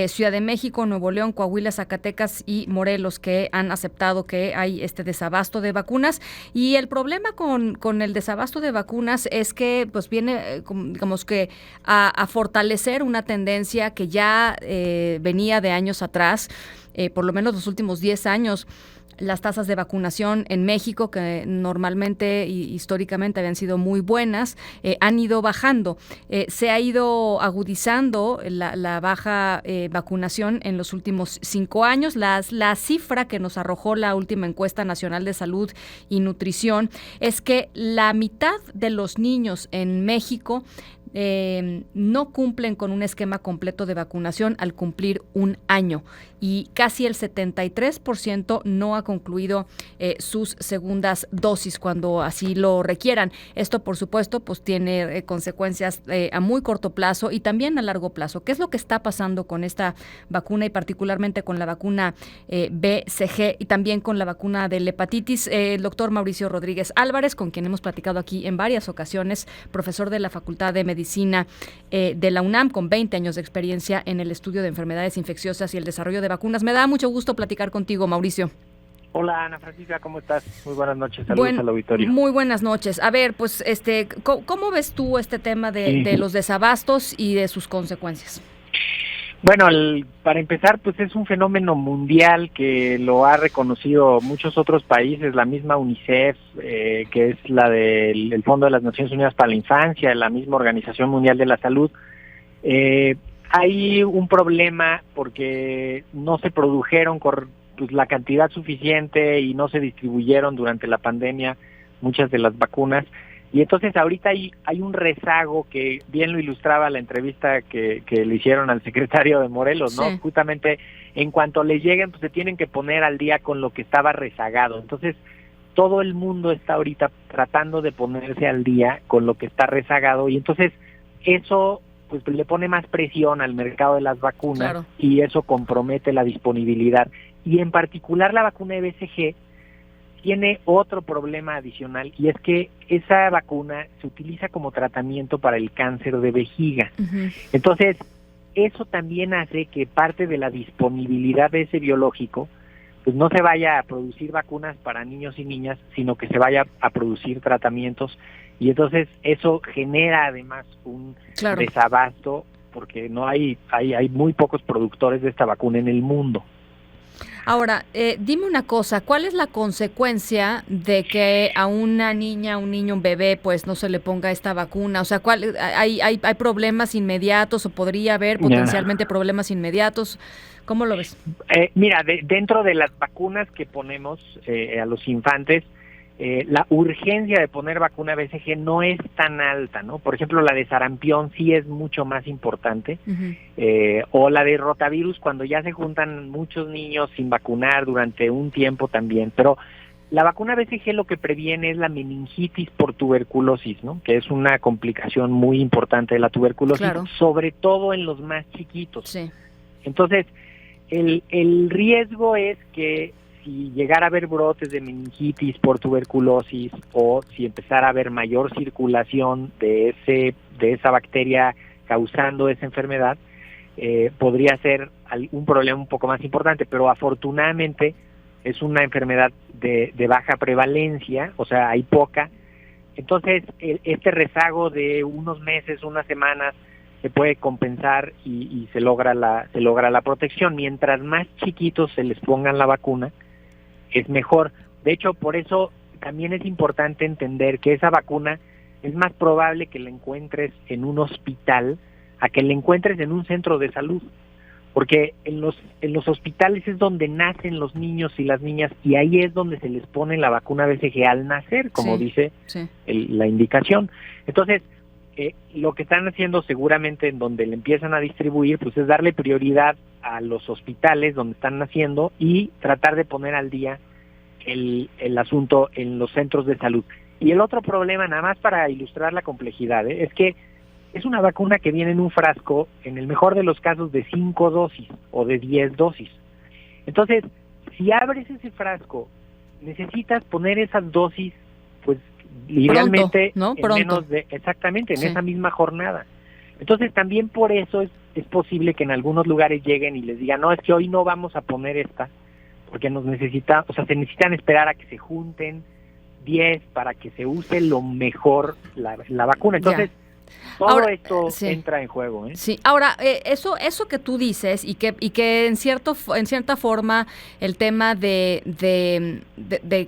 Ciudad de México, Nuevo León, Coahuila, Zacatecas y Morelos, que han aceptado que hay este desabasto de vacunas. Y el problema con el desabasto de vacunas es que pues viene, digamos que a fortalecer una tendencia que ya venía de años atrás, por lo menos los últimos 10 años. Las tasas de vacunación en México, que normalmente y históricamente habían sido muy buenas, han ido bajando. Se ha ido agudizando la baja vacunación en los últimos 5 años. La cifra que nos arrojó la última encuesta nacional de salud y nutrición es que la mitad de los niños en México no cumplen con un esquema completo de vacunación al cumplir un año, y casi el 73% no ha concluido sus segundas dosis cuando así lo requieran. Esto, por supuesto, pues tiene consecuencias a muy corto plazo y también a largo plazo. ¿Qué es lo que está pasando con esta vacuna y particularmente con la vacuna BCG y también con la vacuna de la hepatitis? El doctor Mauricio Rodríguez Álvarez, con quien hemos platicado aquí en varias ocasiones, profesor de la Facultad de Medicina de la UNAM, con 20 años de experiencia en el estudio de enfermedades infecciosas y el desarrollo de vacunas. Me da mucho gusto platicar contigo, Mauricio. Hola, Ana Francisca, ¿cómo estás? Muy buenas noches, saludos al auditorio. Muy buenas noches. A ver, pues, ¿cómo ves tú este tema de los desabastos y de sus consecuencias? Bueno, para empezar, pues es un fenómeno mundial que lo ha reconocido muchos otros países, la misma UNICEF, que es la del Fondo de las Naciones Unidas para la Infancia, la misma Organización Mundial de la Salud. Hay un problema porque no se produjeron pues, la cantidad suficiente y no se distribuyeron durante la pandemia muchas de las vacunas. Y entonces ahorita hay un rezago que bien lo ilustraba la entrevista que le hicieron al secretario de Morelos, ¿no? Sí. Justamente en cuanto les lleguen, pues se tienen que poner al día con lo que estaba rezagado. Entonces todo el mundo está ahorita tratando de ponerse al día con lo que está rezagado y entonces eso pues le pone más presión al mercado de las vacunas. Claro. Y eso compromete la disponibilidad. Y en particular la vacuna de BCG tiene otro problema adicional y es que esa vacuna se utiliza como tratamiento para el cáncer de vejiga. Uh-huh. Entonces, eso también hace que parte de la disponibilidad de ese biológico pues no se vaya a producir vacunas para niños y niñas, sino que se vaya a producir tratamientos y entonces eso genera además un desabasto porque no hay muy pocos productores de esta vacuna en el mundo. Ahora, dime una cosa, ¿cuál es la consecuencia de que a una niña, un niño, un bebé, pues no se le ponga esta vacuna? O sea, ¿hay problemas inmediatos o podría haber potencialmente problemas inmediatos? ¿Cómo lo ves? Mira, dentro de las vacunas que ponemos a los infantes, la urgencia de poner vacuna BCG no es tan alta, ¿no? Por ejemplo, la de sarampión sí es mucho más importante, uh-huh. O la de rotavirus cuando ya se juntan muchos niños sin vacunar durante un tiempo también, pero la vacuna BCG lo que previene es la meningitis por tuberculosis, ¿no? Que es una complicación muy importante de la tuberculosis, claro. Sobre todo en los más chiquitos. Sí. Entonces, el riesgo es que si llegara a haber brotes de meningitis por tuberculosis o si empezara a haber mayor circulación de esa bacteria causando esa enfermedad, podría ser un problema un poco más importante, pero afortunadamente es una enfermedad de baja prevalencia, o sea, hay poca. Entonces, este rezago de unos meses, unas semanas, se puede compensar y se logra la protección. Mientras más chiquitos se les pongan la vacuna, es mejor. De hecho, por eso también es importante entender que esa vacuna es más probable que la encuentres en un hospital a que la encuentres en un centro de salud, porque en los hospitales es donde nacen los niños y las niñas y ahí es donde se les pone la vacuna BCG al nacer, como dice la indicación. Entonces, lo que están haciendo seguramente en donde le empiezan a distribuir, pues es darle prioridad a los hospitales donde están naciendo y tratar de poner al día el asunto en los centros de salud. Y el otro problema, nada más para ilustrar la complejidad, es que es una vacuna que viene en un frasco, en el mejor de los casos, de 5 dosis o de 10 dosis. Entonces, si abres ese frasco, necesitas poner esas dosis, pues, idealmente, ¿no? En menos de, exactamente, en esa misma jornada. Entonces, también por eso es es posible que en algunos lugares lleguen y les digan, no, es que hoy no vamos a poner esta, porque se necesitan esperar a que se junten 10 para que se use lo mejor la vacuna. Entonces, todo esto entra en juego, ¿eh? Sí. Ahora, eso que tú dices y que en cierta forma el tema de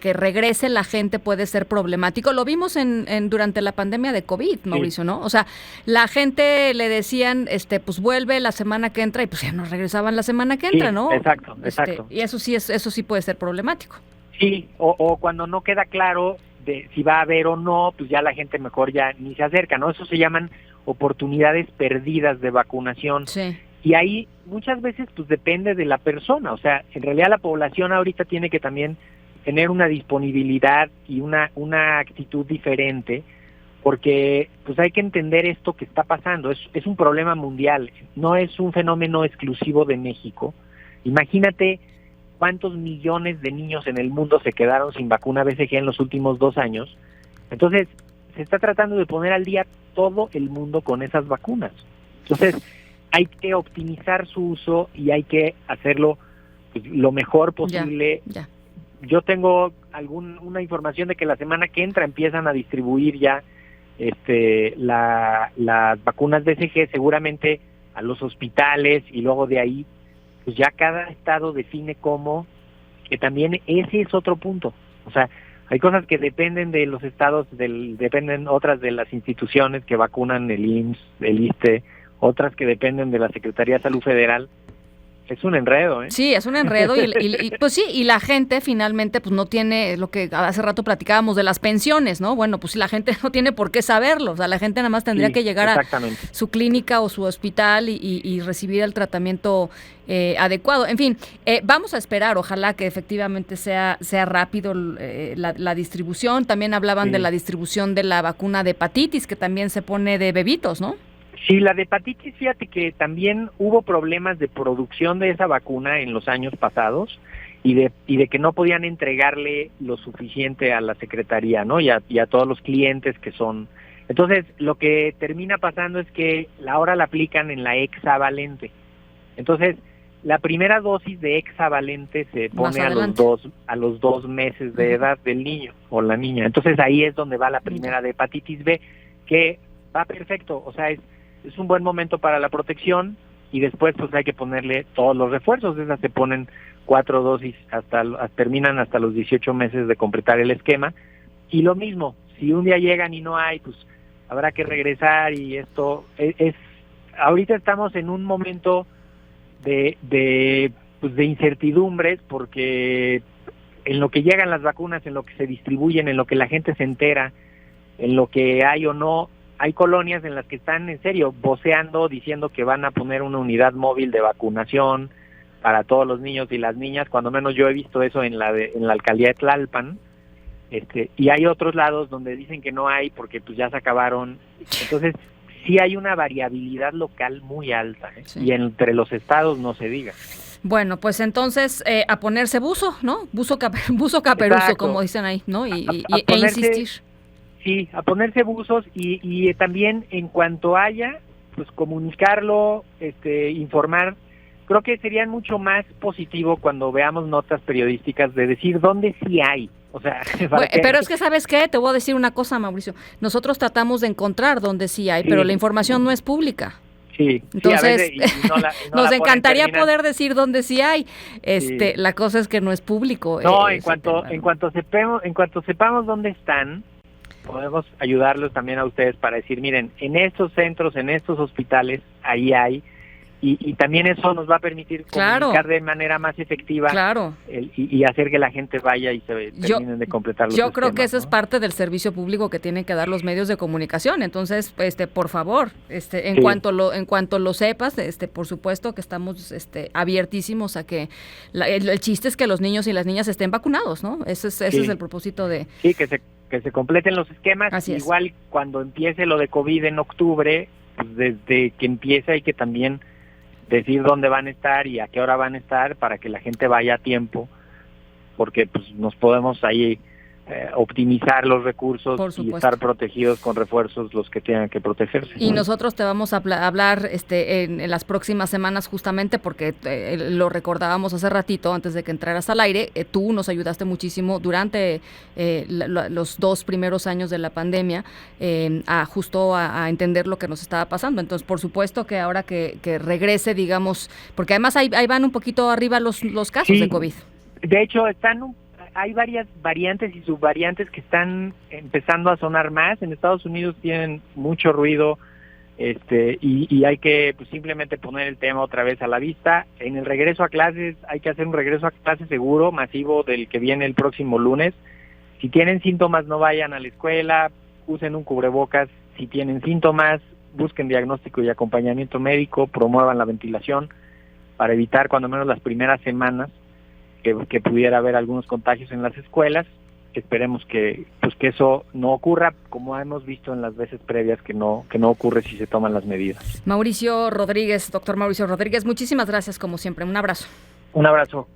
que regrese la gente puede ser problemático. Lo vimos durante la pandemia de COVID, Mauricio, ¿no? O sea, la gente le decían, pues vuelve la semana que entra y pues ya no regresaban la semana que entra, ¿no? Exacto. Y eso sí puede ser problemático. Sí, o cuando no queda claro de si va a haber o no, pues ya la gente mejor ya ni se acerca, ¿no? Eso se llaman oportunidades perdidas de vacunación. Sí. Y ahí muchas veces pues depende de la persona, o sea, en realidad la población ahorita tiene que también tener una disponibilidad y una actitud diferente, porque pues hay que entender esto que está pasando, es un problema mundial, no es un fenómeno exclusivo de México. Imagínate cuántos millones de niños en el mundo se quedaron sin vacuna BCG en los últimos 2 años. Entonces, se está tratando de poner al día todo el mundo con esas vacunas. Entonces, hay que optimizar su uso y hay que hacerlo pues, lo mejor posible. Ya. Yo tengo una información de que la semana que entra empiezan a distribuir ya las vacunas BCG seguramente a los hospitales, y luego de ahí pues ya cada estado define cómo, que también ese es otro punto. O sea, hay cosas que dependen de los estados, dependen otras de las instituciones que vacunan, el IMSS, el ISSSTE, otras que dependen de la Secretaría de Salud Federal. Es un enredo, ¿eh? Sí, es un enredo y pues sí, y la gente finalmente pues no tiene lo que hace rato platicábamos de las pensiones, ¿no? Bueno, pues la gente no tiene por qué saberlo, o sea, la gente nada más tendría que llegar a su clínica o su hospital y recibir el tratamiento adecuado. En fin, vamos a esperar, ojalá que efectivamente sea rápido la distribución. También hablaban de la distribución de la vacuna de hepatitis, que también se pone de bebitos, ¿no? Sí, la de hepatitis, fíjate que también hubo problemas de producción de esa vacuna en los años pasados y de que no podían entregarle lo suficiente a la Secretaría, ¿no? Y a todos los clientes que son. Entonces, lo que termina pasando es que ahora la aplican en la hexavalente. Entonces, la primera dosis de hexavalente se pone a los 2 meses de edad del niño o la niña. Entonces, ahí es donde va la primera de hepatitis B, que va perfecto, o sea, es un buen momento para la protección, y después pues hay que ponerle todos los refuerzos. Esas se ponen 4 dosis terminan hasta los 18 meses de completar el esquema. Y lo mismo, si un día llegan y no hay, pues habrá que regresar, y esto ahorita estamos en un momento de incertidumbres, porque en lo que llegan las vacunas, en lo que se distribuyen, en lo que la gente se entera, en lo que hay o no, hay colonias en las que están en serio voceando, diciendo que van a poner una unidad móvil de vacunación para todos los niños y las niñas. Cuando menos yo he visto eso en la alcaldía de Tlalpan, y hay otros lados donde dicen que no hay porque pues ya se acabaron. Entonces sí hay una variabilidad local muy alta, ¿eh? Sí. Y entre los estados no se diga. Bueno, pues entonces a ponerse buzo, ¿no? Buzo caperuzo, exacto, como dicen ahí, ¿no? E insistir. Sí, a ponerse buzos y también en cuanto haya, pues comunicarlo, informar. Creo que sería mucho más positivo cuando veamos notas periodísticas de decir dónde sí hay. O sea, pero es que, ¿sabes qué? Te voy a decir una cosa, Mauricio. Nosotros tratamos de encontrar dónde sí hay, pero la información no es pública. Sí, entonces sí, a veces, nos encantaría poder decir dónde sí hay. La cosa es que no es público. No, en cuanto sepamos dónde están, podemos ayudarlos también a ustedes para decir, miren, en estos centros, en estos hospitales, ahí hay, y también eso nos va a permitir comunicar de manera más efectiva, y hacer que la gente vaya y se terminen de completar los esquemas, creo que eso, ¿no? Es parte del servicio público que tienen que dar los medios de comunicación. Entonces, por favor, en cuanto lo sepas, por supuesto que estamos abiertísimos a que el chiste es que los niños y las niñas estén vacunados, ¿no? Ese es el propósito de... Sí, que se completen los esquemas. Así igual es. Cuando empiece lo de COVID en octubre, pues desde que empiece hay que también decir dónde van a estar y a qué hora van a estar para que la gente vaya a tiempo, porque pues nos podemos ahí optimizar los recursos y estar protegidos con refuerzos los que tengan que protegerse. Y nosotros te vamos a hablar en las próximas semanas justamente porque lo recordábamos hace ratito antes de que entraras al aire, tú nos ayudaste muchísimo durante los 2 primeros años de la pandemia a entender lo que nos estaba pasando. Entonces, por supuesto que ahora que regrese, digamos, porque además ahí van un poquito arriba los casos de COVID. De hecho, hay varias variantes y subvariantes que están empezando a sonar más. En Estados Unidos tienen mucho ruido y hay que simplemente poner el tema otra vez a la vista. En el regreso a clases hay que hacer un regreso a clases seguro, masivo, del que viene el próximo lunes. Si tienen síntomas, no vayan a la escuela, usen un cubrebocas. Si tienen síntomas, busquen diagnóstico y acompañamiento médico, promuevan la ventilación para evitar cuando menos las primeras semanas que pudiera haber algunos contagios en las escuelas. Esperemos que eso no ocurra, como hemos visto en las veces previas que no ocurre si se toman las medidas. Mauricio Rodríguez, doctor Mauricio Rodríguez, muchísimas gracias como siempre. Un abrazo. Un abrazo.